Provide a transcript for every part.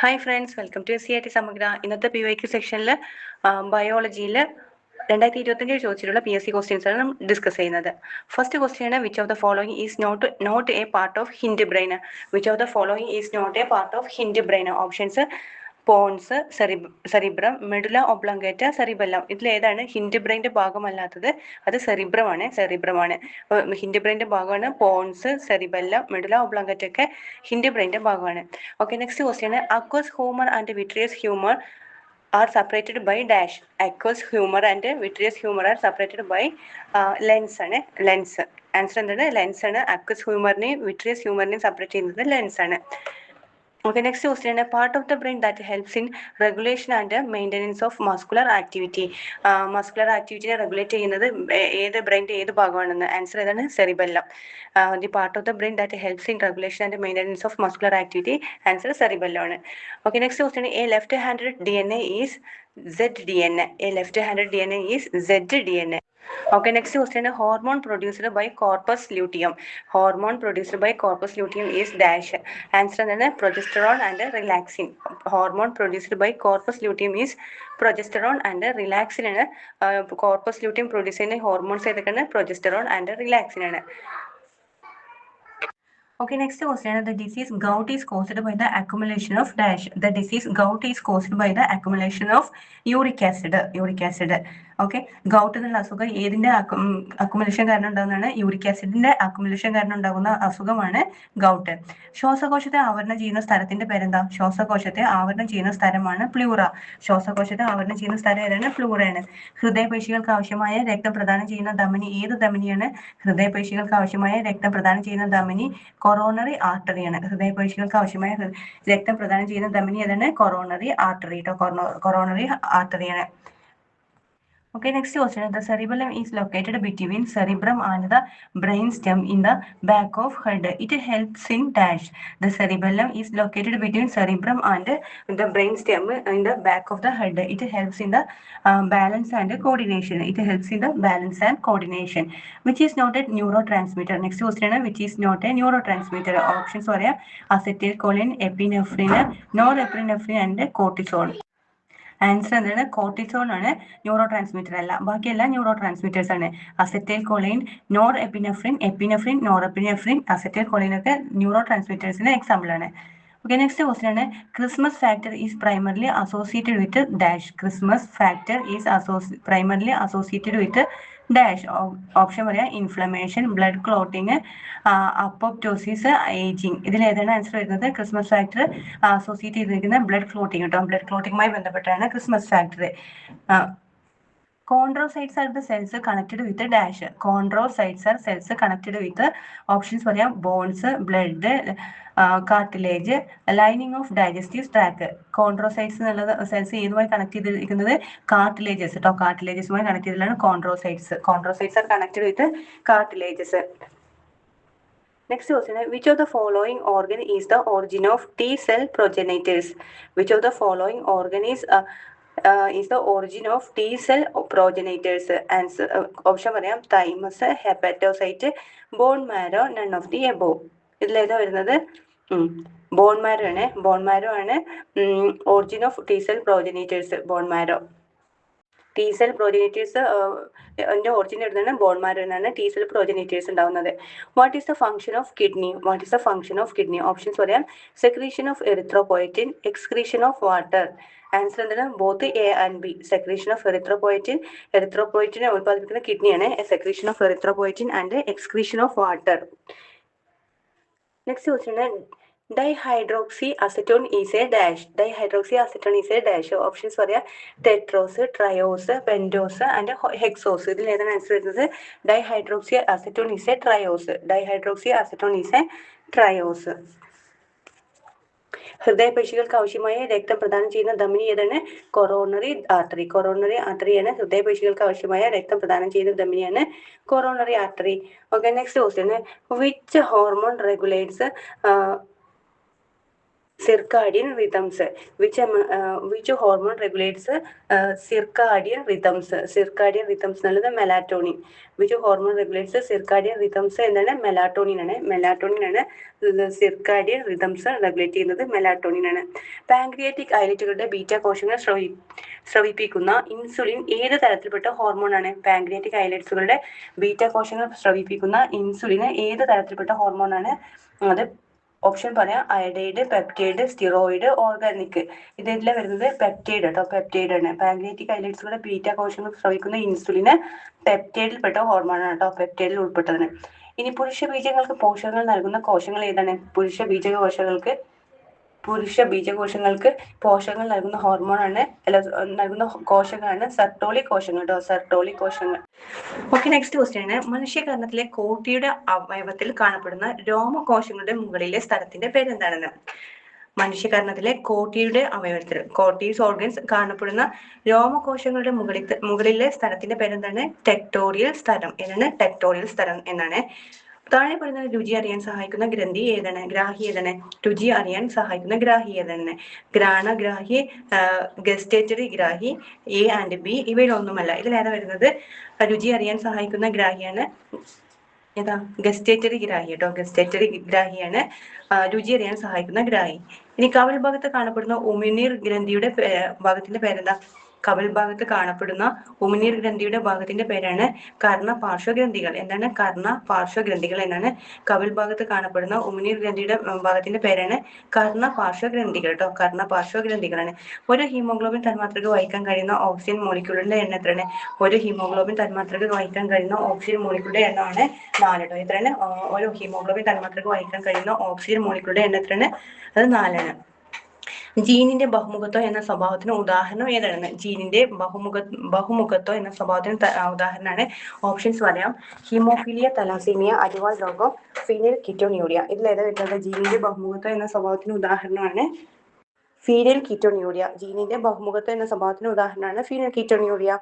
Hi friends, welcome to SCIT Samagra. ഇന്നത്തെ PYQ സെക്ഷനിൽ ബയോളജിയിൽ 2025 ചോദിച്ചിട്ടുള്ള PSC ക്വസ്റ്റ്യൻസ് ആണ് നമ്മൾ ഡിസ്കസ് ചെയ്യുന്നത്. ഫസ്റ്റ് ക്വസ്റ്റ്യൻ ആണ്, which of the following is not a part of hind brain. Which of the following is not a part of hind brain. Options pons, cerebrum, medulla oblongata, cerebellum. ഇതിൽ ഏതാണ് hint ബ്രെയിൻ്റെ ഭാഗമല്ലാത്തത്? അത് സെറിബ്രമാണ്. Hint ബ്രെയിൻ്റെ ഭാഗമാണ് Ponce, cerebellum, medulla oblongata ഒക്കെ hint ബ്രെയിൻ്റെ ഭാഗമാണ്. Okay, next question, aqueous humour and vitreous humour are separated by dash. Aqueous humor and vitreous humor are separated by lens ആണ്. Lens answer എന്താണ്? Lens ആണ്. Aqueous ഹ്യൂമറിനെയും vitreous ഹ്യൂമറിനെയും separate ചെയ്യുന്നത് lens ആണ്. Okay, next question, a part of the brain that helps in regulation and maintenance of muscular activity. Muscular activity regulate ചെയ്യുന്നത് ഏത് ബ്രെയിൻ്റെ ഏത് ഭാഗമാണെന്ന്? Answer ഏതാണ്? Cerebellum. The part of the brain that helps in regulation and maintenance of muscular activity, answer cerebellum ആണ്. Okay, next question, a left-handed DNA is ZDNA. A left-handed DNA is ZDNA. Okay, next question, hormone produced by corpus luteum. Hormone produced by corpus luteum is dash. Answer എന്താണ്? Progesterone and relaxin. Hormone produced by corpus luteum is progesterone and relaxin ആണ്. corpus luteum produce ചെയ്യുന്ന hormones ഏതൊക്കെയാണ്? progesterone and relaxin ആണ്. Okay, next question, the disease gout is caused by the accumulation of dash. The disease gout is caused by the accumulation of uric acid. Okay, gout എന്നുള്ള അസുഖം ഏതിൻ്റെ accumulation കാരണം ഉണ്ടാകുന്നതാണ്? Uric ആസിഡിന്റെ accumulation കാരണം ഉണ്ടാകുന്ന അസുഖമാണ് gout. ശ്വാസകോശത്തെ ആവരണം ചെയ്യുന്ന സ്ഥലത്തിന്റെ പേരെന്താ? ശ്വാസകോശത്തെ ആവരണം ചെയ്യുന്ന സ്ഥലമാണ് പ്ലൂറ. ശ്വാസകോശത്തെ ആവരണം ചെയ്യുന്ന സ്ഥലം ഏതാണ്? പ്ലൂറയാണ്. ഹൃദയപേശികൾക്ക് ആവശ്യമായ രക്തം പ്രദാനം ചെയ്യുന്ന ധമനി ഏത് ധമനിയാണ്? ഹൃദയപേശികൾക്ക് ആവശ്യമായ രക്തം പ്രദാനം ചെയ്യുന്ന ധമനി കൊറോണറി ആർട്ടറിയാണ്. ഹൃദയപേശികൾക്ക് ആവശ്യമായ രക്തം പ്രദാനം ചെയ്യുന്ന ധമനി ഏതാണ്? Coronary artery. കൊറോണറി ആർട്ടറിയാണ്. Okay, next question, the cerebellum is located between cerebrum and the brainstem in the back of head. It helps in dash. The cerebellum is located between cerebrum and the brainstem in the back of the head. It helps in the balance and coordination. Which is not a neurotransmitter. Next question, which is not a neurotransmitter. Options are acetylcholine, epinephrine, norepinephrine and cortisol. Answer എന്താണ്? Cortisol ആണ്. Neurotransmitter അല്ല. ബാക്കിയെല്ലാം neurotransmitters ആണ്. Acetylcholine, norepinephrine, norepinephrine, acetylcholine ഒക്കെ ന്യൂറോ ട്രാൻസ്മിറ്റേഴ്സിന് example ആണ്. Okay, next question ആണ്, Christmas factor is primarily associated with dash. Christmas factor is primarily associated with dash. Option പറയാം, inflammation, blood clotting, apoptosis, ageing. ഇതിൽ ഏതാണ് answer വരുന്നത്? Christmas factor associate ചെയ്തിരിക്കുന്ന ബ്ലഡ് ക്ലോട്ടിങ് കേട്ടോ. ബ്ലഡ് ക്ലോട്ടിങ്ങുമായി ബന്ധപ്പെട്ടാണ് Christmas factor. Chondrocytes are the cells connected with the dash. Chondrocytes are cells connected with the options പറയാം, bones, blood, cartilage, lining of digestive tract. Chondrocytes എന്നുള്ള cells ഏതുമായി connect ചെയ്തിരിക്കുന്നത്? Cartilages കേട്ടോ. കാർട്ടിലേജസുമായി connect ചെയ്തിട്ടാണ് chondrocytes. Chondrocytes are connected with cartilages. Next question, which of the following organ is the origin of T cell progenitors? Which of the following organ is the origin of T cell progenitors? Answer option പറയാം, thymus, hepatocyte, bone marrow, none of the above. ഇതിലേതാ വരുന്നത്? Bone marrow ആണ് origin of T cell progenitors. Bone marrow. T cell progenitors origin എടുത്താണ് bone marrow എന്നാണ് T cell progenitors ഉണ്ടാവുന്നത്. What is the function of kidney? Options പറയാം, secretion of erythropoietin, excretion of water. Answer എന്താണ്? Both A and B. Secretion of എറിത്രോപോയിറ്റിനെ ഉത്പാദിപ്പിക്കുന്ന കിഡ്നിയാണ്. Secretion of erythropoietin and excretion of water. Next question, dihydroxy acetone is a dash. Options പറയാം, tetrose, triose, pentose and hexose. ഇതിൽ ഏതാണ് answer വരുന്നത്? Dihydroxy acetone is a triose. ഹൃദയപേശികൾക്ക് ആവശ്യമായ രക്തം പ്രദാനം ചെയ്യുന്ന ധമനി ഏതാണ്? കൊറോണറി ആർട്ടറിയാണ്. ഹൃദയപേശികൾക്ക് ആവശ്യമായ രക്തം പ്രദാനം ചെയ്യുന്ന ധമനിയാണ് coronary artery. Okay, next question, which hormone regulates circadian rhythms. Which hormone regulates circadian rhythms? Circadian rhythms എന്നുള്ളത് melatonin. Which hormone regulates circadian rhythms എന്താണ്? മെലാറ്റോണിൻ ആണ്. മെലാറ്റോണിൻ ആണ് സിർക്കാഡിയൻ റിതംസ് റെഗുലേറ്റ് ചെയ്യുന്നത്. മെലാറ്റോണിൻ ആണ്. പാൻക്രിയാറ്റിക് ഐലറ്റുകളുടെ ബീറ്റ കോശങ്ങൾ സ്രവിപ്പിക്കുന്ന insulin ഏത് തരത്തിൽപ്പെട്ട hormone ആണ്? Pancreatic ഐലറ്റ്സുകളുടെ beta കോശങ്ങൾ സ്രവിപ്പിക്കുന്ന ഇൻസുലിന് ഏത് തരത്തിൽപ്പെട്ട ഹോർമോൺ ആണ്? അത് ഓപ്ഷൻ പറയാം: അയഡൈഡ്, പെപ്റ്റൈഡ്, സ്റ്റിറോയിഡ്, ഓർഗാനിക്. ഇതിലെ വരുന്നത് പെപ്റ്റൈഡ് കേട്ടോ. പെപ്റ്റൈഡ് ആണ്. പാൻക്രിയാറ്റിക് ഐലറ്റ്സുകളുടെ ബീറ്റ കോശങ്ങൾ സ്രവിക്കുന്ന ഇൻസുലിന് പെപ്റ്റൈഡിൽപ്പെട്ട ഹോർമോൺ ആണ് കേട്ടോ. പെപ്റ്റൈഡിൽ ഉൾപ്പെട്ടതാണ്. ഇനി പുരുഷ ബീജങ്ങൾക്ക് പോഷകങ്ങൾ നൽകുന്ന കോശങ്ങൾ ഏതാണ്? പുരുഷ ബീജകോശങ്ങൾക്ക് പോഷകങ്ങൾ നൽകുന്ന ഹോർമോണാണ് നൽകുന്ന കോശങ്ങളാണ് സെർട്ടോളി കോശങ്ങൾ കേട്ടോ. സെർട്ടോളി കോശങ്ങൾ. ഓക്കെ, നെക്സ്റ്റ് ക്വസ്റ്റ്യൻ ആണ്: മനുഷ്യകർണത്തിലെ കോട്ടിയുടെ അവയവത്തിൽ കാണപ്പെടുന്ന രോമകോശങ്ങളുടെ മുകളിലെ സ്ഥലത്തിന്റെ പേരെന്താണെന്ന്? മനുഷ്യകർണത്തിലെ കോട്ടിയുടെ അവയവത്തിൽ, കോട്ടീസ് ഓർഗൻസ് കാണപ്പെടുന്ന രോമകോശങ്ങളുടെ മുകളിലെ സ്ഥലത്തിന്റെ പേരെന്താണ്? ടെക്ടോറിയൽ സ്ഥലം. ഏതാണ്? ടെക്ടോറിയൽ സ്ഥലം എന്നാണ്. താഴെ പറയുന്ന രുചി അറിയാൻ സഹായിക്കുന്ന ഗ്രന്ഥി ഏതാണ്? ഗ്രാഹി ഏതാണ്? രുചി അറിയാൻ സഹായിക്കുന്ന ഗ്രാഹി ഏതാണ്? ഗ്രാണഗ്രാഹി, ഗസ്റ്റേറ്ററി ഗ്രാഹി, എ ആൻഡ് ബി. ഇവയിലൊന്നുമല്ല. ഇതിലേതാ വരുന്നത്? രുചി അറിയാൻ സഹായിക്കുന്ന ഗ്രാഹിയാണ് ഏതാ? ഗസ്റ്റേറ്ററി ഗ്രാഹി കേട്ടോ. ഗസ്റ്റേറ്ററി ഗ്രാഹിയാണ് രുചി അറിയാൻ സഹായിക്കുന്ന ഗ്രാഹി. ഇനി കവൽ ഭാഗത്ത് കാണപ്പെടുന്ന ഉമിനീർ ഗ്രന്ഥിയുടെ ഭാഗത്തിന്റെ പേരെന്താ? കവൽ ഭാഗത്ത് കാണപ്പെടുന്ന ഉമിനീർ ഗ്രന്ഥിയുടെ ഭാഗത്തിന്റെ പേരാണ് കർണപാർശ്വഗ്രന്ഥികൾ. എന്താണ്? കർണപാർശ്വഗ്രന്ഥികൾ എന്നാണ്. കവൽ ഭാഗത്ത് കാണപ്പെടുന്ന ഉമിനീർ ഗ്രന്ഥിയുടെ ഭാഗത്തിന്റെ പേരാണ് കർണപാർശ്വഗ്രന്ഥികൾ കേട്ടോ. കർണപാർശ്വഗ്രന്ഥികളാണ്. ഒരു ഹീമോഗ്ലോബിൻ തന്മാത്രക്ക് വഹിക്കാൻ കഴിയുന്ന ഓക്സിജൻ മോളിക്യൂളുകളുടെ എണ്ണം എത്രയാണ്? ഒരു ഹീമോഗ്ലോബിൻ തന്മാത്രക്ക് വഹിക്കാൻ കഴിയുന്ന ഓക്സിജൻ മോളിക്യൂളുടെ എണ്ണമാണ് 4 കേട്ടോ. എത്രയാണ്? ഒരു ഹീമോഗ്ലോബിൻ തന്മാത്രക്ക് വഹിക്കാൻ കഴിയുന്ന ഓക്സിജൻ മോളിക്യൂളുടെ എണ്ണം എത്രയാണ്? അത് 4 ആണ്. ജീനിന്റെ ബഹുമുഖത്വം എന്ന സ്വഭാവത്തിന് ഉദാഹരണം ഏതാണ്? ജീനിന്റെ ബഹുമുഖത്വം എന്ന സ്വഭാവത്തിന് ഉദാഹരണമാണ്. ഓപ്ഷൻസ് പറയാം: ഹീമോഫീലിയ, തലാസീമിയ, അരിവാൾ രോഗം, ഫീനൈൽ കീറ്റോണ്യൂറിയ. ഇതിലേതാ വരുന്നത്? ജീനിന്റെ ബഹുമുഖത്വം എന്ന സ്വഭാവത്തിന് ഉദാഹരണമാണ് ഫീനൈൽ കീറ്റോണ്യൂറിയ. ജീനിന്റെ ബഹുമുഖത്വം എന്ന സ്വഭാവത്തിന് ഉദാഹരണമാണ് phenylketonuria.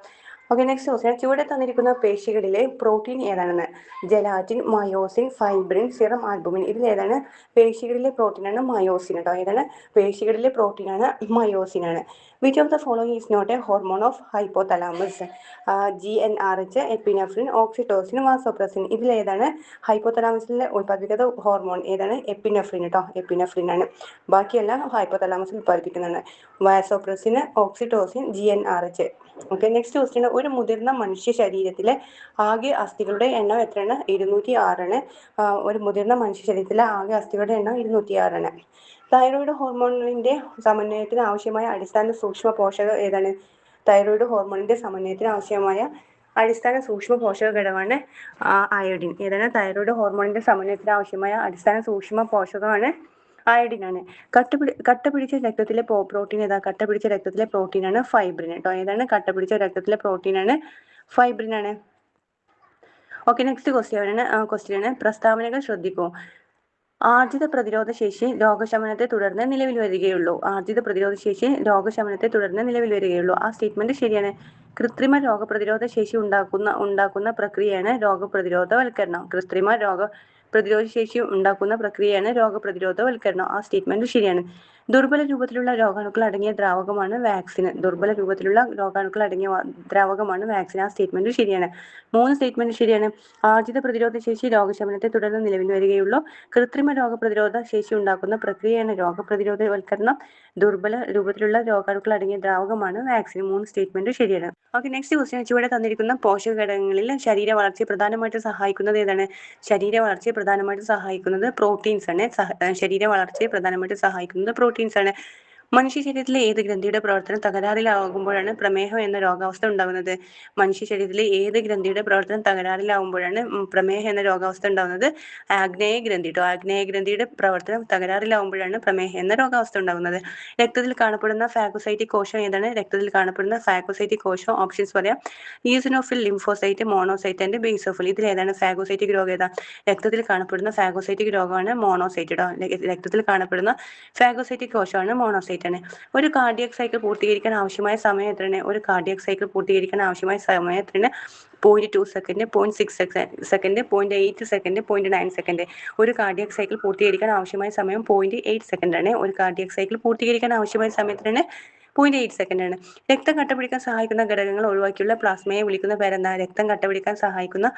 Okay, next question: ചുവടെ തന്നിരിക്കുന്ന പേശികളിലെ പ്രോട്ടീൻ ഏതാണെന്ന്? Gelatin, myosin, fibrin, serum albumin. ഇതിലേതാണ്? പേശികളിലെ പ്രോട്ടീനാണ് മയോസിൻ കേട്ടോ. ഏതാണ്? പേശികളിലെ പ്രോട്ടീനാണ് മയോസിനാണ്. Which of the following is not a hormone of hypothalamus? GnRH, epinephrine, oxytocin, vasopressin. ഇതിലേതാണ് ഹൈപ്പോതലാമസിൽ ഉൽപ്പാദിപ്പിക്കുന്ന ഹോർമോൺ? ഏതാണ്? എപ്പിനെഫ്രിൻ കേട്ടോ. എപ്പിനെഫ്രിൻ ആണ്. ബാക്കിയെല്ലാം ഹൈപ്പോതലാമസിൽ ഉൽപ്പാദിപ്പിക്കുന്നതാണ്. Vasopressin, oxytocin, GnRH. Okay, next question: ഒരു മുതിർന്ന മനുഷ്യ ശരീരത്തിലെ ആകെ അസ്ഥികളുടെ എണ്ണം എത്രയാണ്? 206 ആണ്. ഒരു മുതിർന്ന മനുഷ്യ ശരീരത്തിലെ ആകെ അസ്ഥികളുടെ എണ്ണം 206 ആണ്. തൈറോയിഡ് ഹോർമോണിന്റെ സമന്വയത്തിന് ആവശ്യമായ അടിസ്ഥാന സൂക്ഷ്മ പോഷകം ഏതാണ്? തൈറോയിഡ് ഹോർമോണിന്റെ സമന്വയത്തിന് ആവശ്യമായ അടിസ്ഥാന സൂക്ഷ്മ പോഷക ഘടകമാണ് അയോഡിൻ. ഏതാണ്? തൈറോയിഡ് ഹോർമോണിന്റെ സമന്വയത്തിന് ആവശ്യമായ അടിസ്ഥാന സൂക്ഷ്മ പോഷകമാണ് അയോഡിൻ ആണ്. കട്ടപിടിച്ച രക്തത്തിലെ പ്രോട്ടീൻ ഏതാ? കട്ടപിടിച്ച രക്തത്തിലെ പ്രോട്ടീനാണ് ഫൈബ്രിൻ കേട്ടോ. ഏതാണ്? കട്ടപിടിച്ച രക്തത്തിലെ പ്രോട്ടീനാണ് ഫൈബ്രിൻ ആണ്. ഓക്കെ, നെക്സ്റ്റ് ക്വസ്റ്റ്യൻ ആണ് പ്രസ്താവനകൾ ശ്രദ്ധിക്കൂ. ആർജിത പ്രതിരോധ ശേഷി രോഗശമനത്തെ തുടർന്ന് നിലവിൽ വരികയുള്ളൂ. ആർജിത പ്രതിരോധ ശേഷി രോഗശമനത്തെ തുടർന്ന് നിലവിൽ വരികയുള്ളൂ. ആ സ്റ്റേറ്റ്മെന്റ് ശരിയാണ്. കൃത്രിമ രോഗപ്രതിരോധ ശേഷി ഉണ്ടാക്കുന്ന പ്രക്രിയയാണ് രോഗപ്രതിരോധവൽക്കരണം. കൃത്രിമ രോഗപ്രതിരോധ ശേഷി ഉണ്ടാക്കുന്ന പ്രക്രിയയാണ് രോഗപ്രതിരോധവൽക്കരണം. ആ സ്റ്റേറ്റ്മെന്റ് ശരിയാണ്. ദുർബല രൂപത്തിലുള്ള രോഗാണുക്കൾ അടങ്ങിയ ദ്രാവകമാണ് വാക്സിൻ. ദുർബല രൂപത്തിലുള്ള രോഗാണുക്കൾ അടങ്ങിയ ദ്രാവകമാണ് വാക്സിൻ. ആ സ്റ്റേറ്റ്മെന്റ് ശരിയാണ്. 3 സ്റ്റേറ്റ്മെന്റ് ശരിയാണ്. ആർജിത പ്രതിരോധ ശേഷി രോഗശമനത്തെ തുടർന്ന് നിലവിൽ വരികയുള്ളൂ. കൃത്രിമ രോഗപ്രതിരോധ ശേഷി ഉണ്ടാക്കുന്ന പ്രക്രിയയാണ് രോഗപ്രതിരോധവൽക്കരണം. ദുർബല രൂപത്തിലുള്ള രോഗാണുക്കൾ അടങ്ങിയ ദ്രാവകമാണ് വാക്സിൻ. 3 സ്റ്റേറ്റ്മെന്റ് ശരിയാണ്. ഓക്കെ, നെക്സ്റ്റ് ക്വസ്റ്റ്യൻ: ചുവടെ തന്നിരിക്കുന്ന പോഷക ഘടകങ്ങളിൽ ശരീര വളർച്ചയെ പ്രധാനമായിട്ട് സഹായിക്കുന്നത് ഏതാണ്? ശരീര വളർച്ചയെ പ്രധാനമായിട്ട് സഹായിക്കുന്നത് പ്രോട്ടീൻസ് ആണ്. ശരീര വളർച്ചയെ പ്രധാനമായിട്ട് സഹായിക്കുന്നത് പ്രോട്ടീൻസ് ആണ്. മനുഷ്യ ശരീരത്തിലെ ഏത് ഗ്രന്ഥിയുടെ പ്രവർത്തനം തകരാറിലാകുമ്പോഴാണ് പ്രമേഹം എന്ന രോഗാവസ്ഥ ഉണ്ടാകുന്നത്? മനുഷ്യ ശരീരത്തിലെ ഏത് ഗ്രന്ഥിയുടെ പ്രവർത്തനം തകരാറിലാകുമ്പോഴാണ് പ്രമേഹം എന്ന രോഗാവസ്ഥ ഉണ്ടാകുന്നത്? ആഗ്നേയ ഗ്രന്ഥി കേട്ടോ. ആഗ്നേയ ഗ്രന്ഥിയുടെ പ്രവർത്തനം തകരാറിലാകുമ്പോഴാണ് പ്രമേഹം എന്ന രോഗാവസ്ഥ ഉണ്ടാകുന്നത്. രക്തത്തിൽ കാണപ്പെടുന്ന ഫാഗോസൈറ്റിക് കോശം ഏതാണ്? രക്തത്തിൽ കാണപ്പെടുന്ന ഫാഗോസൈറ്റിക് കോശം ഓപ്ഷൻസ് പറയാം: eosinophil, lymphocyte, monocyte and basophil. ഇതിലേതാണ് ഫാഗോസൈറ്റിക് രോഗം? ഏതാ? രക്തത്തിൽ കാണപ്പെടുന്ന ഫാഗോസൈറ്റിക് രോഗമാണ് മോണോസൈറ്റ് കേട്ടോ. രക്തത്തിൽ കാണപ്പെടുന്ന ഫാഗോസൈറ്റിക് കോശമാണ് മോണോസൈറ്റ്. ആയിട്ടാണ്. ഒരു കാർഡിയക് സൈക്കിൾ പൂർത്തീകരിക്കാൻ ആവശ്യമായ സമയം എത്രയാണ്? ഒരു കാർഡിയക് സൈക്കിൾ പൂർത്തീകരിക്കാൻ ആവശ്യമായ സമയം എത്രയാണ്? 0.2 സെക്കൻഡ്, 0.6 സെക്കൻഡ്, 0.8 സെക്കൻഡ്, 0.9 സെക്കൻഡ്. ഒരു കാർഡിയക് സൈക്കിൾ പൂർത്തീകരിക്കാൻ ആവശ്യമായ സമയം 0.8 സെക്കൻഡാണ്. ഒരു കാർഡിയക് സൈക്കിൾ പൂർത്തീകരിക്കാൻ ആവശ്യമായ സമയത്തിന് 0.8 സെക്കൻഡാണ്. രക്തം കട്ടപിടിക്കാൻ സഹായിക്കുന്ന ഘടകങ്ങൾ ഒഴിവാക്കിയുള്ള പ്ലാസ്മയെ വിളിക്കുന്ന പേരെന്താ? രക്തം കട്ടപിടിക്കാൻ സഹായിക്കുന്ന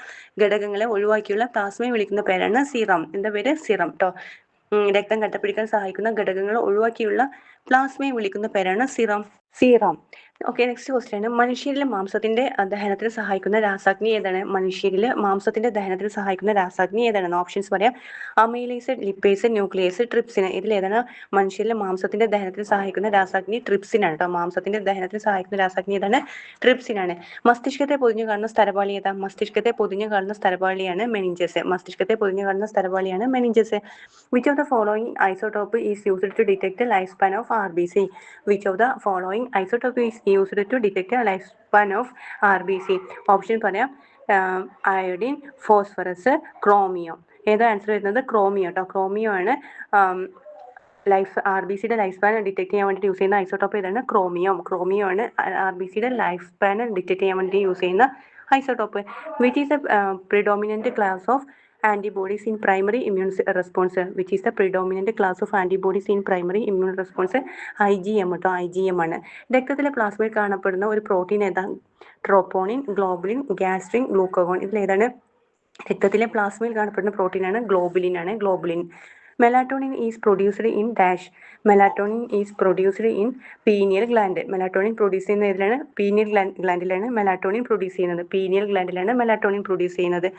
ഘടകങ്ങളെ ഒഴിവാക്കിയുള്ള പ്ലാസ്മയെ വിളിക്കുന്ന പേരാണ് സീറം. എന്താ പേര്? സീറം ട്ടോ. രക്തം കട്ടപിടിക്കാൻ സഹായിക്കുന്ന ഘടകങ്ങൾ ഒഴിവാക്കിയുള്ള പ്ലാസ്മയെ വിളിക്കുന്ന പേരാണ് സീറം. Okay, next question. മനുഷ്യരിലെ മാംസത്തിന്റെ ദഹനത്തിന് സഹായിക്കുന്ന രാസാഗ്നി ഏതാണ്? മനുഷ്യരിലെ മാംസത്തിന്റെ ദഹനത്തിന് സഹായിക്കുന്ന രാസാഗ്നി ഏതാണെന്ന് ഓപ്ഷൻസ് പറയാം. Amylase, lipase, nuclease, trypsin. ഇതിലേതാണ് മനുഷ്യരിലെ മാംസത്തിന്റെ ദഹനത്തിന് സഹായിക്കുന്ന രാസാഗ്നി? ട്രിപ്സിനാണ് കേട്ടോ. മാംസത്തിന്റെ ദഹനത്തിന് സഹായിക്കുന്ന രാസാഗ്നി ഏതാണ്? ട്രിപ്സിനാണ്. മസ്തിഷ്കത്തെ പൊതിഞ്ഞു കാണുന്ന സ്ഥലപാളി ഏതാ? മസ്തിഷ്കത്തെ പൊതിഞ്ഞു കാണുന്ന സ്ഥലപാളിയാണ് മെനിഞ്ചസ്. മസ്തിഷ്കത്തെ പൊതിഞ്ഞു കാണുന്ന സ്ഥലപാളിയാണ് meninges. Which of the following isotope is used to detect the lifespan of RBC? Which of the following isotope is used to detect the lifespan of RBC? Option പറയാം. Iodine, phosphorus, chromium. ഏതാ answer വരുന്നത്? Chromium കേട്ടോ. Chromium ആണ് RBCയുടെ life span detect ചെയ്യാൻ വേണ്ടി use ചെയ്യുന്ന isotope ഏതാണ്? ക്രോമിയം ആണ് RBCയുടെ ലൈഫ് സ്പാൻ ഡിറ്റക്ട് ചെയ്യാൻ വേണ്ടി യൂസ് ചെയ്യുന്ന isotope. Which is A predominant class of antibodies in primary immune response? Which is the predominant class of antibodies in primary immune response? IgM കേട്ടോ. IgM ആണ്. രക്തത്തിലെ പ്ലാസ്മയിൽ കാണപ്പെടുന്ന ഒരു പ്രോട്ടീൻ ഏതാ? Troponin, globulin, gastrin, glucagon. ഇതിലേതാണ്? രക്തത്തിലെ പ്ലാസ്മയിൽ കാണപ്പെടുന്ന പ്രോട്ടീനാണ് globulin. Melatonin is produced in dash. Melatonin is produced in pineal gland. Melatonin produce ചെയ്യുന്നത് ഏതിലാണ്? pineal glandലാണ് melatonin produce ചെയ്യുന്നത്. pineal glandലാണ് melatonin produce ചെയ്യുന്നത്.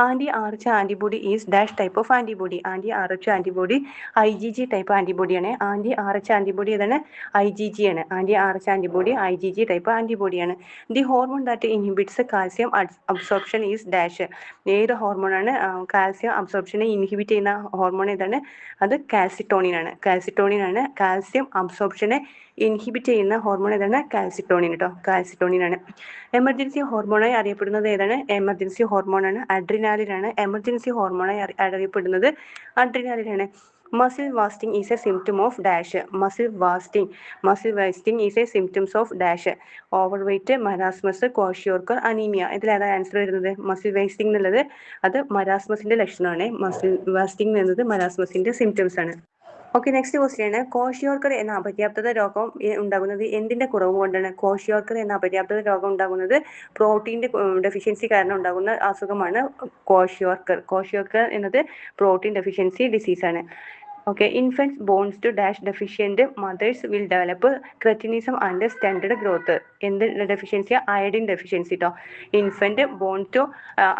Anti-RH antibody is dash type of antibody. Anti-RH antibody IgG type antibody ആണ്. Anti-RH antibody ഏതാണ്? IgG ആണ്. Anti-RH antibody IgG type antibody ആണ്. The hormone that inhibits calcium absorption is dash. ഏത് ഹോർമോണാണ് calcium അബ്സോർപ്ഷനെ inhibit ചെയ്യുന്ന hormone ഏതാണ്? അത് calcitonin ആണ്. കാൽസ്യം അബ്സോർപ്ഷനെ ഇൻഹിബിറ്റ് ചെയ്യുന്ന ഹോർമോൺ ഏതാണ്? കാൽസിറ്റോണിൻ കേട്ടോ. കാൽസിറ്റോണിൻ ആണ്. എമർജൻസി ഹോർമോണായി അറിയപ്പെടുന്നത് ഏതാണ്? എമർജൻസി ഹോർമോണാണ് അഡ്രിനാലിനാണ്. എമർജൻസി ഹോർമോണായി അറിയപ്പെടുന്നത് അഡ്രിനാലിനാണ്. Muscle wasting is a symptom of dash. Muscle wasting is a symptoms of dash. Overweight, marasmus, kwashiorkor, anemia. ഇതിലേതാ ആൻസർ വരുന്നത്? മസിൽ വേസ്റ്റിംഗ് എന്നുള്ളത് അത് മരാസ്മസിന്റെ ലക്ഷണമാണ്. മസിൽ വാസ്റ്റിംഗ് എന്നത് മരാസ്മസിന്റെ സിംറ്റംസ് ആണ്. ഓക്കെ, നെക്സ്റ്റ് ക്വസ്റ്റ്യൻ ആണ്. ക്വാഷിയോർക്കർ എന്ന അപര്യാപ്തത രോഗം ഉണ്ടാകുന്നത് എന്തിന്റെ കുറവ് കൊണ്ടാണ്? ക്വാഷിയോർക്കർ എന്ന അപര്യാപ്തത രോഗം ഉണ്ടാകുന്നത് പ്രോട്ടീന്റെ ഡെഫിഷ്യൻസി കാരണം ഉണ്ടാകുന്ന അസുഖമാണ് ക്വാഷിയോർക്കർ എന്നത് പ്രോട്ടീൻ ഡെഫിഷ്യൻസി ഡിസീസ് ആണ്. Okay, infants born to dash deficient mothers will develop cretinism and stunted growth. എന്ത് ഡെഫിഷ്യൻസി? അയഡിൻ ഡെഫിഷ്യൻസി ട്ടോ. Infant born to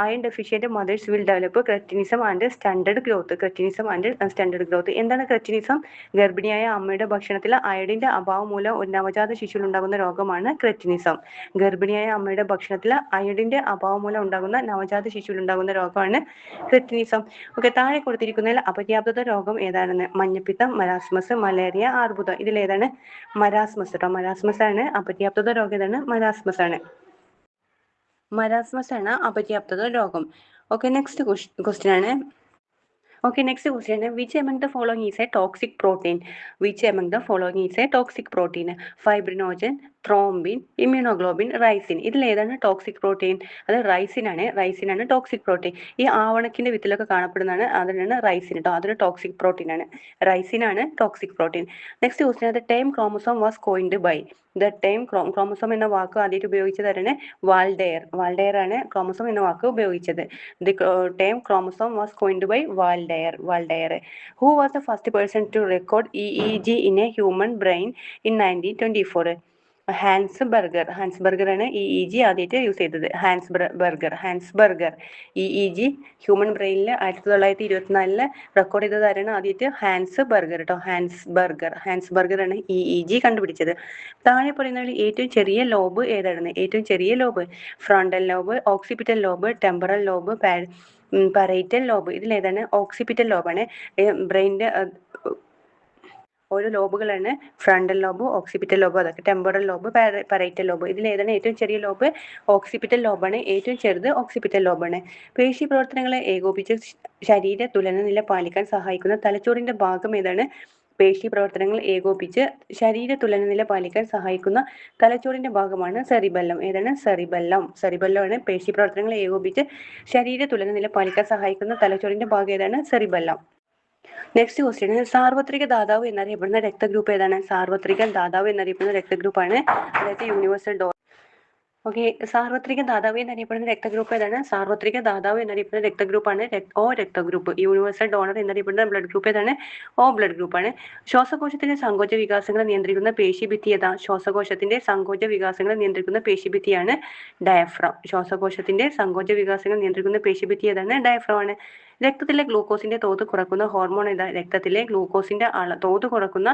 iron deficient mothers will develop cretinism and stunted growth. എന്താണ് cretinism? ഗർഭിണിയായ അമ്മയുടെ ഭക്ഷണത്തിൽ അയഡിന്റെ അഭാവം മൂലം ഒരു നവജാത ശിശുവിൽ ഉണ്ടാകുന്ന രോഗമാണ് ക്രെറ്റിനിസം. ഗർഭിണിയായ അമ്മയുടെ ഭക്ഷണത്തിൽ അയഡിന്റെ അഭാവം മൂലം ഉണ്ടാകുന്ന നവജാത ശിശുവിൽ ഉണ്ടാകുന്ന രോഗമാണ് ക്രെറ്റിനിസം. ഓക്കെ, താഴെ കൊടുത്തിരിക്കുന്നതിൽ അപര്യാപ്തത രോഗം ഏതാണ്? മഞ്ഞപ്പിത്തം, മരാസ്മസ്, മലേറിയ, ആർബുദം. ഇതിലേതാണ്? മരാസ്മസ് കേട്ടോ. മരാസ്മസ് ആണ് അപര്യാപ്തത രോഗം. ഏതാണ്? മരാസ്മസ് ആണ് അപര്യാപ്തത രോഗം. ഓക്കെ, നെക്സ്റ്റ് ക്വസ്റ്റ്യൻ ആണ്. Okay, next question. Which among the following is a toxic protein? Fibrinogen, thrombin, immunoglobulin, ricin. ഇതിൽ ഏതാണ് ടോക്സിക് പ്രോട്ടീൻ? അത് റൈസിൻ ആണ് ടോക്സിക് പ്രോട്ടീൻ. ഈ ആവണക്കിന്റെ വിത്തിലൊക്കെ കാണപ്പെടുന്നതാണ്, അതിനാണ് റൈസിൻ കേട്ടോ. അതൊരു ടോക്സിക് പ്രോട്ടീൻ ആണ്. റൈസിൻ ആണ് toxic protein. Next question. The term chromosome was coined by. The term chromosome എന്ന വാക്ക് ആദ്യമായിട്ട് ഉപയോഗിച്ചതാണ് വാൾഡെയർ ആണ് ക്രോമസോം എന്ന വാക്ക് ഉപയോഗിച്ചത്. The term chromosome was coined by Waldeyer. Who was the first person to record EEG in a human brain in 1924? Hans Berger ആണ് EEG ആദ്യമായിട്ട് use ചെയ്തത്. Hans Berger EEG human ബ്രെയിനിൽ 1924 record ചെയ്തതാരാണ് ആദ്യമായിട്ട്? ഹാൻസ് ബർഗർ ആണ് EEG കണ്ടുപിടിച്ചത്. താഴെ പറയുന്നതിൽ ഏറ്റവും ചെറിയ ലോബ് ഏതാണ്? Frontal lobe, occipital lobe, temporal lobe, parietal lobe. ഇതിലേതാണ്? ഓക്സിപിറ്റൽ ലോബാണ്. ബ്രെയിനിന്റെ ഓരോ ലോബുകളാണ്. ഫ്രണ്ടൽ ലോബ്, ഓക്സിപിറ്റൽ ലോബ്, അതൊക്കെ ടെമ്പറൽ ലോബ്, പരൈറ്റൽ ലോബ്. ഇതിലേതാണ് ഏറ്റവും ചെറിയ ലോബ്? ഓക്സിപിറ്റൽ ലോബാണ്. ഏറ്റവും ചെറുത് ഓക്സിപിറ്റൽ ലോബാണ്. പേശി പ്രവർത്തനങ്ങളെ ഏകോപിച്ച് ശരീര തുലന നില പാലിക്കാൻ സഹായിക്കുന്ന തലച്ചോറിന്റെ ഭാഗം ഏതാണ്? പേശി പ്രവർത്തനങ്ങൾ ഏകോപിച്ച് ശരീര തുലനനില പാലിക്കാൻ സഹായിക്കുന്ന തലച്ചോറിന്റെ ഭാഗമാണ് സെറിബെല്ലം. ഏതാണ്? സെറിബെല്ലം. സെറിബെല്ലമാണ് പേശി പ്രവർത്തനങ്ങൾ ഏകോപിച്ച് ശരീര തുലനനില പാലിക്കാൻ സഹായിക്കുന്ന തലച്ചോറിന്റെ ഭാഗം ഏതാണ്? സെറിബെല്ലം. നെക്സ്റ്റ് ക്വസ്റ്റ്യൻ, സാർവത്രിക ദാതാവ് എന്നറിയപ്പെടുന്ന രക്തഗ്രൂപ്പ് ഏതാണ്? സാർവത്രിക ദാതാവ് എന്നറിയപ്പെടുന്ന രക്തഗ്രൂപ്പാണ് അതായത് യൂണിവേഴ്സൽ ഡോണർ. ഓക്കെ, സാർവത്രിക ദാതാവ് എന്നറിയപ്പെടുന്ന രക്തഗ്രൂപ്പ് ഏതാണ്? സാർവത്രിക ദാതാവ് എന്നറിയപ്പെടുന്ന രക്തഗ്രൂപ്പാണ് O രക്തഗ്രൂപ്പ്. യൂണിവേഴ്സൽ ഡോണർ എന്നറിയപ്പെടുന്ന ബ്ലഡ് ഗ്രൂപ്പ് ഏതാണ്? O ബ്ലഡ് ഗ്രൂപ്പാണ്. ശ്വാസകോശത്തിന്റെ സങ്കോച വികാസങ്ങളെ നിയന്ത്രിക്കുന്ന പേശിഭിത്തി ഏതാ? ശ്വാസകോശത്തിന്റെ സങ്കോച വികാസങ്ങളെ നിയന്ത്രിക്കുന്ന പേശിഭിത്തിയാണ് ഡയഫ്രം. ശ്വാസകോശത്തിന്റെ സങ്കോച വികാസങ്ങൾ നിയന്ത്രിക്കുന്ന പേശിഭിത്തി ഏതാണ്? ഡയഫ്രം ആണ്. രക്തത്തിലെ ഗ്ലൂക്കോസിന്റെ തോത് കുറക്കുന്ന ഹോർമോൺ ഏതാ? രക്തത്തിലെ ഗ്ലൂക്കോസിന്റെ തോത് കുറക്കുന്ന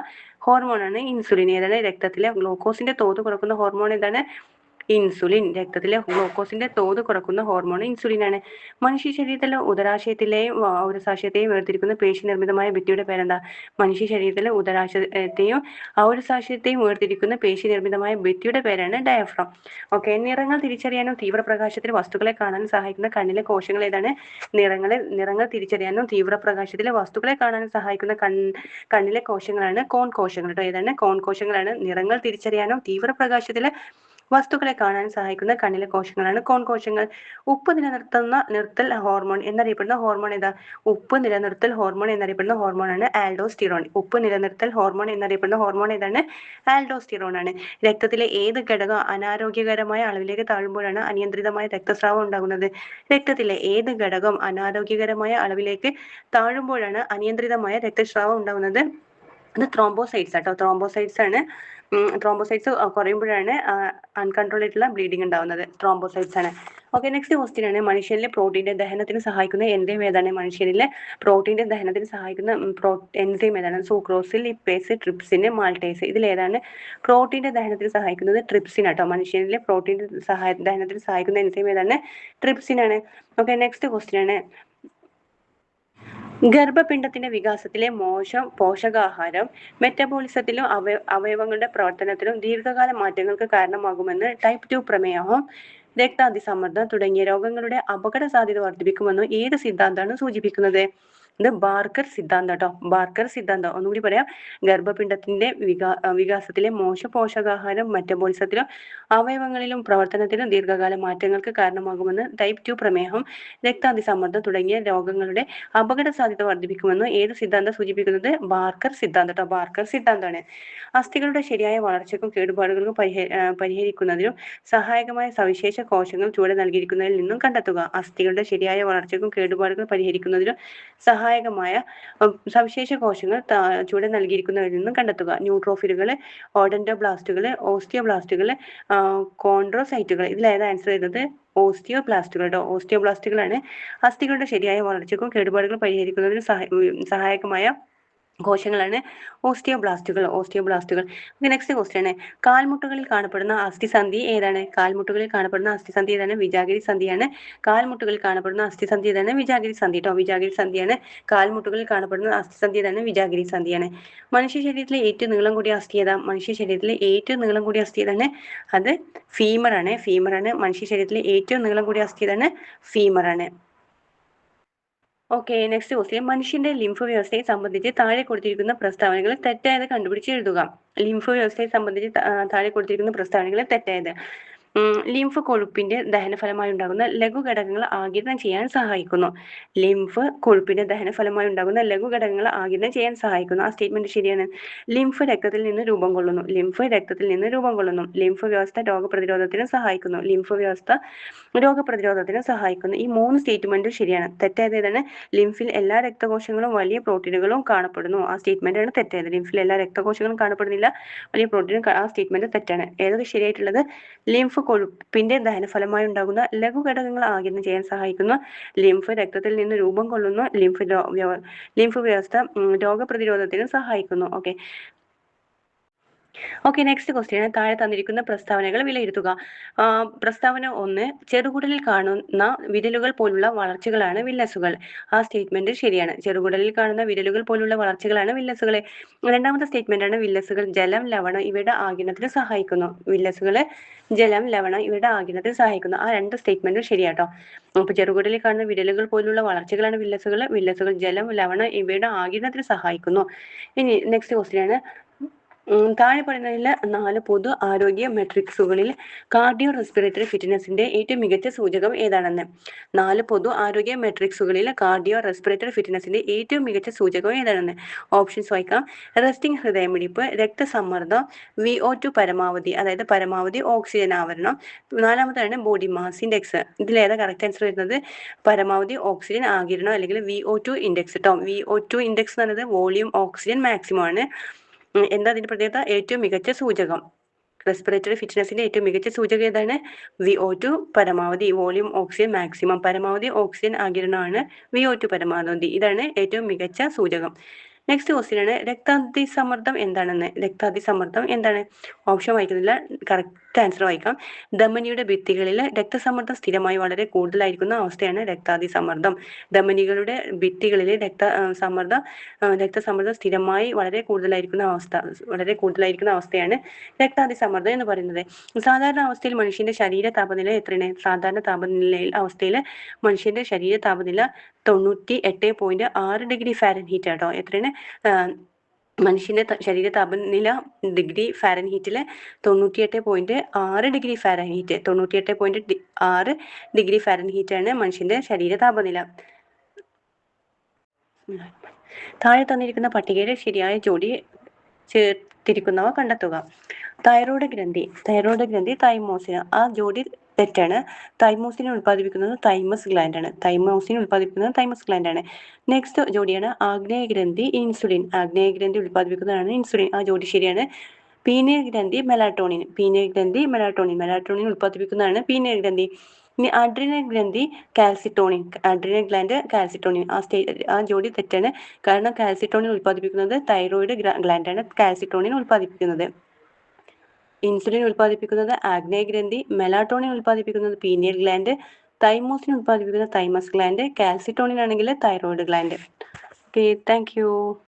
ഹോർമോണാണ് ഇൻസുലിൻ. ഏതാണ്? രക്തത്തിലെ ഗ്ലൂക്കോസിന്റെ തോത് കുറക്കുന്ന ഹോർമോൺ ഏതാണ്? ഇൻസുലിൻ. രക്തത്തിലെ ഗ്ലൂക്കോസിന്റെ തോത് കുറക്കുന്ന ഹോർമോൺ ഇൻസുലിൻ ആണ്. മനുഷ്യ ശരീരത്തിലെ ഉദരാശയത്തിലെയും ഔരസാശയത്തെയും വേർതിരിക്കുന്ന പേശി നിർമ്മിതമായ ഭിത്തിയുടെ പേരെന്താ? മനുഷ്യ ശരീരത്തിലെ ഉദരാശയത്തെയും ഔരസാശയത്തെയും വേർതിരിക്കുന്ന പേശി നിർമ്മിതമായ ഭിത്തിയുടെ പേരാണ് ഡയഫ്രം. ഓക്കെ, നിറങ്ങൾ തിരിച്ചറിയാനും തീവ്രപ്രകാശത്തിൽ വസ്തുക്കളെ കാണാനും സഹായിക്കുന്ന കണ്ണിലെ കോശങ്ങൾ ഏതാണ്? നിറങ്ങൾ തിരിച്ചറിയാനും തീവ്രപ്രകാശത്തിലെ വസ്തുക്കളെ കാണാനും സഹായിക്കുന്ന കണ്ണിലെ കോശങ്ങളാണ് കോൺ കോശങ്ങൾ. ഏതാണ്? കോൺ കോശങ്ങളാണ്. നിറങ്ങൾ തിരിച്ചറിയാനും തീവ്രപ്രകാശത്തിലെ വസ്തുക്കളെ കാണാൻ സഹായിക്കുന്ന കണ്ണിലെ കോശങ്ങളാണ് കോൺ കോശങ്ങൾ. ഉപ്പ് നിർത്തൽ ഹോർമോൺ എന്നറിയപ്പെടുന്ന ഹോർമോൺ ഏതാ? ഉപ്പ് നിലനിർത്തൽ ഹോർമോൺ എന്നറിയപ്പെടുന്ന ഹോർമോണാണ് ആൽഡോസ്റ്റിറോൺ. ഉപ്പ് നിലനിർത്തൽ ഹോർമോൺ എന്നറിയപ്പെടുന്ന ഹോർമോൺ ഏതാണ്? ആൽഡോസ്റ്റിറോൺ ആണ്. രക്തത്തിലെ ഏത് ഘടകം അനാരോഗ്യകരമായ അളവിലേക്ക് താഴുമ്പോഴാണ് അനിയന്ത്രിതമായ രക്തസ്രാവം ഉണ്ടാകുന്നത്? രക്തത്തിലെ ഏത് ഘടകം അനാരോഗ്യകരമായ അളവിലേക്ക് താഴുമ്പോഴാണ് അനിയന്ത്രിതമായ രക്തസ്രാവം ഉണ്ടാകുന്നത്? അത് ത്രോംബോസൈറ്റ്സ് ആട്ടോ. ത്രോംബോസൈറ്റ്സ് ആണ്. ത്രോംബോസൈറ്റ്സ് കുറയുമ്പോഴാണ് അൺകൺട്രോൾ ആയിട്ടുള്ള ബ്ലീഡിംഗ് ഉണ്ടാവുന്നത്. ത്രോംബോസൈറ്റ്സ് ആണ്. ഓക്കെ, നെക്സ്റ്റ് ക്വസ്റ്റ്യൻ ആണ്, മനുഷ്യരിലെ പ്രോട്ടീന്റെ ദഹനത്തിന് സഹായിക്കുന്ന എൻസൈം ഏതാണ്? മനുഷ്യരിലെ പ്രോട്ടീന്റെ ദഹനത്തിന് സഹായിക്കുന്ന എൻസൈം ഏതാണ്? Sucrose, lipase, trypsin, maltase. ഇതിലേതാണ് പ്രോട്ടീന്റെ ദഹനത്തിന് സഹായിക്കുന്നത്? ട്രിപ്സിൻ ആട്ടോ. മനുഷ്യരിലെ പ്രോട്ടീന്റെ ദഹനത്തിന് സഹായിക്കുന്ന എൻസൈം ഏതാണ്? ട്രിപ്സിൻ ആണ്. ഓക്കെ, നെക്സ്റ്റ് ക്വസ്റ്റ്യൻ ആണ്, ഗർഭപിണ്ഡത്തിന്റെ വികാസത്തിലെ മോശം പോഷകാഹാരം മെറ്റബോളിസത്തിലും അവയവങ്ങളുടെ പ്രവർത്തനത്തിലും ദീർഘകാല മാറ്റങ്ങൾക്ക് കാരണമാകുമെന്ന് ടൈപ്പ് 2 പ്രമേഹം, രക്താതിസമ്മർദ്ദം തുടങ്ങിയ രോഗങ്ങളുടെ അപകട സാധ്യത വർദ്ധിപ്പിക്കുമെന്ന് ഏത് സിദ്ധാന്തമാണ് സൂചിപ്പിക്കുന്നത്? ഇത് ബാർക്കർ സിദ്ധാന്തം കേട്ടോ. ബാർക്കർ സിദ്ധാന്തം. ഒന്നുകൂടി പറയാം, ഗർഭപിണ്ഡത്തിന്റെ വികാസത്തിലെ മോശ പോഷകാഹാരം മെറ്റബോളിസത്തിലും അവയവങ്ങളിലും പ്രവർത്തനത്തിലും ദീർഘകാല മാറ്റങ്ങൾക്ക് കാരണമാകുമെന്ന് ടൈപ്പ് 2 പ്രമേഹം, രക്താതിസമ്മർദ്ദം തുടങ്ങിയ രോഗങ്ങളുടെ അപകട സാധ്യത വർദ്ധിപ്പിക്കുമെന്ന് ഏത് സിദ്ധാന്തം സൂചിപ്പിക്കുന്നത്? ബാർക്കർ സിദ്ധാന്തം കേട്ടോ. ബാർക്കർ സിദ്ധാന്തമാണ്. അസ്ഥികളുടെ ശരിയായ വളർച്ചയ്ക്കും കേടുപാടുകൾക്കും പരിഹരിക്കുന്നതിനും സഹായകമായ സവിശേഷ കോശങ്ങൾ ചുവടെ നൽകിയിരിക്കുന്നതിൽ നിന്നും കണ്ടെത്തുക. അസ്ഥികളുടെ ശരിയായ വളർച്ചയ്ക്കും കേടുപാടുകൾ പരിഹരിക്കുന്നതിനും സഹായകമായ സവിശേഷ കോശങ്ങൾ ചുവടെ നൽകിയിരിക്കുന്നതിൽ നിന്നും കണ്ടെത്തുക. ന്യൂട്രോഫിലുകൾ, ഓഡന്റോബ്ലാസ്റ്റുകൾ, ഓസ്റ്റിയോബ്ലാസ്റ്റുകൾ, കോൺഡ്രോസൈറ്റുകൾ. ഇതിലേതാ ആൻസർ ചെയ്തത്? ഓസ്റ്റിയോബ്ലാസ്റ്റുകൾ. ഓസ്റ്റിയോബ്ലാസ്റ്റുകളാണ് അസ്ഥികളുടെ ശരിയായ വളർച്ചയ്ക്കും കേടുപാടുകൾ പരിഹരിക്കുന്നതിനും സഹായകമായ കോശങ്ങളാണ് ഓസ്റ്റിയോബ്ലാസ്റ്റുകൾ. ഓസ്റ്റിയോബ്ലാസ്റ്റുകൾ. നെക്സ്റ്റ് ക്വസ്റ്റ്യൻ, കാൽമുട്ടുകളിൽ കാണപ്പെടുന്ന അസ്ഥിസന്ധി ഏതാണ്? കാൽമുട്ടുകളിൽ കാണപ്പെടുന്ന അസ്ഥിസന്ധി ഏതാണ്? വിജാഗിരി സന്ധിയാണ്. കാൽമുട്ടുകളിൽ കാണപ്പെടുന്ന അസ്ഥിസന്ധി ഏതാണ്? വിജാഗിരി സന്ധി കേട്ടോ. വിജാഗിരി സന്ധിയാണ്. കാൽമുട്ടുകളിൽ കാണപ്പെടുന്ന അസ്ഥിസന്ധി ഏതാണ്? വിജാഗിരി സന്ധിയാണ്. മനുഷ്യ ശരീരത്തിലെ ഏറ്റവും നീളം കൂടിയ അസ്ഥി ഏതാ? മനുഷ്യ ശരീരത്തിലെ ഏറ്റവും നീളം കൂടിയ അസ്ഥി ഏതാണ്? അത് ഫീമർ ആണ്. ഫീമർ ആണ്. മനുഷ്യ ശരീരത്തിലെ ഏറ്റവും നീളം കൂടിയ അസ്ഥി ഏതാണ്? ഫീമർ ആണ്. ഓക്കെ, നെക്സ്റ്റ് ക്വസ്റ്റ്യൻ, മനുഷ്യന്റെ ലിംഫ് വ്യവസ്ഥയെ സംബന്ധിച്ച് താഴെ കൊടുത്തിരിക്കുന്ന പ്രസ്താവനകൾ തെറ്റായത് കണ്ടുപിടിച്ച് എഴുതുക. ലിംഫ് വ്യവസ്ഥയെ സംബന്ധിച്ച് താഴെ കൊടുത്തിരിക്കുന്ന പ്രസ്താവനകൾ തെറ്റായത്. ലിംഫ് കൊഴുപ്പിന്റെ ദഹനഫലമായി ഉണ്ടാകുന്ന ലഘുഘടകങ്ങൾ ആഗിരണം ചെയ്യാൻ സഹായിക്കുന്നു. ലിംഫ് കൊഴുപ്പിന്റെ ദഹനഫലമായി ഉണ്ടാകുന്ന ലഘുഘടകങ്ങൾ ആഗിരണം ചെയ്യാൻ സഹായിക്കുന്നു. ആ സ്റ്റേറ്റ്മെന്റ് ശരിയാണ്. ലിംഫ് രക്തത്തിൽ നിന്ന് രൂപം കൊള്ളുന്നു. ലിംഫ് രക്തത്തിൽ നിന്ന് രൂപം കൊള്ളുന്നു. ലിംഫ് വ്യവസ്ഥ രോഗപ്രതിരോധത്തിന് സഹായിക്കുന്നു. ലിംഫ് വ്യവസ്ഥ രോഗപ്രതിരോധത്തിന് സഹായിക്കുന്നു. ഈ 3 സ്റ്റേറ്റ്മെന്റും ശരിയാണ്. തെറ്റായത് ഏതാണ്? ലിംഫിൽ എല്ലാ രക്തകോശങ്ങളും വലിയ പ്രോട്ടീനുകളും കാണപ്പെടുന്നു. ആ സ്റ്റേറ്റ്മെന്റ് ആണ് തെറ്റായത്. ലിംഫിൽ എല്ലാ രക്തകോശങ്ങളും കാണപ്പെടുന്നില്ല, വലിയ പ്രോട്ടീൻ. ആ സ്റ്റേറ്റ്മെന്റ് തെറ്റാണ്. ഏതൊക്കെ ശരിയായിട്ടുള്ളത്? ലിംഫ് കൊഴുപ്പിന്റെ ദഹനഫലമായി ഉണ്ടാകുന്ന ലഘുഘടകങ്ങൾ ആഗിരണം ചെയ്യാൻ സഹായിക്കുന്നു. ലിംഫ് രക്തത്തിൽ നിന്ന് രൂപം കൊള്ളുന്നു. ലിംഫ് വ്യവസ്ഥ രോഗപ്രതിരോധത്തിന് സഹായിക്കുന്നു. Okay, next question. താഴെ തന്നിരിക്കുന്ന പ്രസ്താവനകൾ വിലയിരുത്തുക. പ്രസ്താവന 1, ചെറുകുടലിൽ കാണുന്ന വിരലുകൾ പോലുള്ള വളർച്ചകളാണ് വില്ലസുകൾ. ആ സ്റ്റേറ്റ്മെന്റ് ശരിയാണ്. ചെറുകുടലിൽ കാണുന്ന വിരലുകൾ പോലുള്ള വളർച്ചകളാണ് വില്ലസുകൾ. രണ്ടാമത്തെ സ്റ്റേറ്റ്മെന്റ് ആണ് വില്ലസുകൾ ജലം, ലവണം ഇവയുടെ ആഗിരണത്തിന് സഹായിക്കുന്നു. വില്ലസുകൾ ജലം, ലവണം ഇവയുടെ ആഗിരണത്തിന് സഹായിക്കുന്നു. ആ രണ്ട് സ്റ്റേറ്റ്മെന്റും ശരിയാട്ടോ. അപ്പൊ ചെറുകുടലിൽ കാണുന്ന വിരലുകൾ പോലുള്ള വളർച്ചകളാണ് വില്ലസുകൾ. വില്ലസുകൾ ജലം, ലവണം ഇവയുടെ ആഗിരണത്തിന് സഹായിക്കുന്നു. ഇനി നെക്സ്റ്റ് ക്വസ്റ്റ്യൻ ആണ്. താഴെ പറയുന്നതിൽ 4 പൊതു ആരോഗ്യ മെട്രിക്സുകളിൽ കാർഡിയോ റെസ്പിറേറ്ററി ഫിറ്റ്നസിന്റെ ഏറ്റവും മികച്ച സൂചകം ഏതാണെന്ന്. 4 പൊതു ആരോഗ്യ മെട്രിക്സുകളിൽ കാർഡിയോ റെസ്പിറേറ്ററി ഫിറ്റ്നസിന്റെ ഏറ്റവും മികച്ച സൂചകം ഏതാണെന്ന്. ഓപ്ഷൻസ് വായിക്കാം. റെസ്റ്റിംഗ് ഹൃദയമിടിപ്പ്, രക്തസമ്മർദ്ദം, VO2 പരമാവധി, അതായത് പരമാവധി ഓക്സിജൻ ആവരണം. നാലാമതാണ് ബോഡി മാസ് ഇൻഡെക്സ്. ഇതിലേതാ കറക്റ്റ് ആൻസർ വരുന്നത്? പരമാവധി ഓക്സിജൻ ആഗിരണം അല്ലെങ്കിൽ VO2 ഇൻഡെക്സ് കേട്ടോ. VO2 ഇൻഡെക്സ് എന്ന് പറയുന്നത് വോളിയം ഓക്സിജൻ മാക്സിമം ആണ്. എന്താ അതിന്റെ പ്രത്യേകത? ഏറ്റവും മികച്ച സൂചകം. റെസ്പിറേറ്ററി ഫിറ്റ്നസിന്റെ ഏറ്റവും മികച്ച സൂചകം ഏതാണ്? VO2 പരമാവധി, വോളിയം ഓക്സിജൻ മാക്സിമം. പരമാവധി ഓക്സിജൻ ആഗിരണമാണ് VO2 പരമാവധി. ഇതാണ് ഏറ്റവും മികച്ച സൂചകം. നെക്സ്റ്റ് ക്വസ്റ്റ്യൻ ആണ്. രക്താതിസമ്മർദ്ദം എന്താണെന്ന്. രക്താതിസമ്മർദ്ദം എന്താണ്? ഓപ്ഷൻ വായിക്കുന്നില്ല, കറക്റ്റ് ആൻസർ വായിക്കാം. ധമനിയുടെ ഭിത്തികളിൽ രക്തസമ്മർദ്ദം സ്ഥിരമായി വളരെ കൂടുതലായിരിക്കുന്ന അവസ്ഥയാണ് രക്താതിസമ്മർദ്ദം. ധമനികളുടെ ഭിത്തികളിൽ രക്തസമ്മർദ്ദം സ്ഥിരമായി വളരെ കൂടുതലായിരിക്കുന്ന അവസ്ഥയാണ് രക്താതിസമ്മർദ്ദം എന്ന് പറയുന്നത്. സാധാരണ അവസ്ഥയിൽ മനുഷ്യന്റെ ശരീര താപനില എത്രയാണ്? സാധാരണ അവസ്ഥയിൽ മനുഷ്യന്റെ ശരീര താപനില 98.6 ഡിഗ്രി ഫാരൻഹീറ്റ് ആട്ടോ. എത്രയാണ്? മനുഷ്യന്റെ ശരീര താപനില ഡിഗ്രി ഫാരൻഹീറ്റിൽ 98.6 ഡിഗ്രി ഫാരൻഹീറ്റ്. 98.6 ഡിഗ്രി ഫാരൻഹീറ്റ് ആണ് മനുഷ്യന്റെ ശരീര താപനില. താഴെ തന്നിരിക്കുന്ന പട്ടികയുടെ ശരിയായ ജോഡി ചേർത്തിരിക്കുന്നവ കണ്ടെത്തുക. തൈറോയ്ഡ് ഗ്രന്ഥി തൈമോസിന്. ആ ജോഡി തെറ്റാണ്. തൈമോസിനെ ഉൽപ്പാദിപ്പിക്കുന്നത് തൈമസ് ഗ്ലാൻഡ് ആണ്. നെക്സ്റ്റ് ജോഡിയാണ് ആഗ്നേയ ഗ്രന്ഥി ഇൻസുലിൻ. ഉൽപ്പാദിപ്പിക്കുന്നതാണ് ഇൻസുലിൻ. ആ ജോഡി ശരിയാണ്. പീനിയൽ ഗ്രന്ഥി മെലാറ്റോണിൻ. മെലാറ്റോണിൻ ഉൽപ്പാദിപ്പിക്കുന്നതാണ് പീനിയൽ ഗ്രന്ഥി. ഇനി അഡ്രിനൽ ഗ്രന്ഥി കാൽസിട്ടോണിൻ. ആ ജോഡി തെറ്റാണ്. കാരണം കാൽസിട്ടോണിൻ ഉൽപ്പാദിപ്പിക്കുന്നത് തൈറോയ്ഡ് ഗ്ലാൻഡ് ആണ് കാൽസിട്ടോണിൻ ഉൽപ്പാദിപ്പിക്കുന്നത്. ഇൻസുലിൻ ഉൽപ്പാദിപ്പിക്കുന്നത് ആഗ്നേയ ഗ്രന്ഥി, മെലാറ്റോണിൻ ഉൽപ്പാദിപ്പിക്കുന്നത് പീനിയൽ ഗ്ലാൻഡ്, തൈമോസിൻ ഉൽപ്പാദിപ്പിക്കുന്നത് തൈമസ് ഗ്ലാൻഡ്, കാൽസിട്ടോണിൻ ആണെങ്കിൽ thyroid gland. Okay, thank U.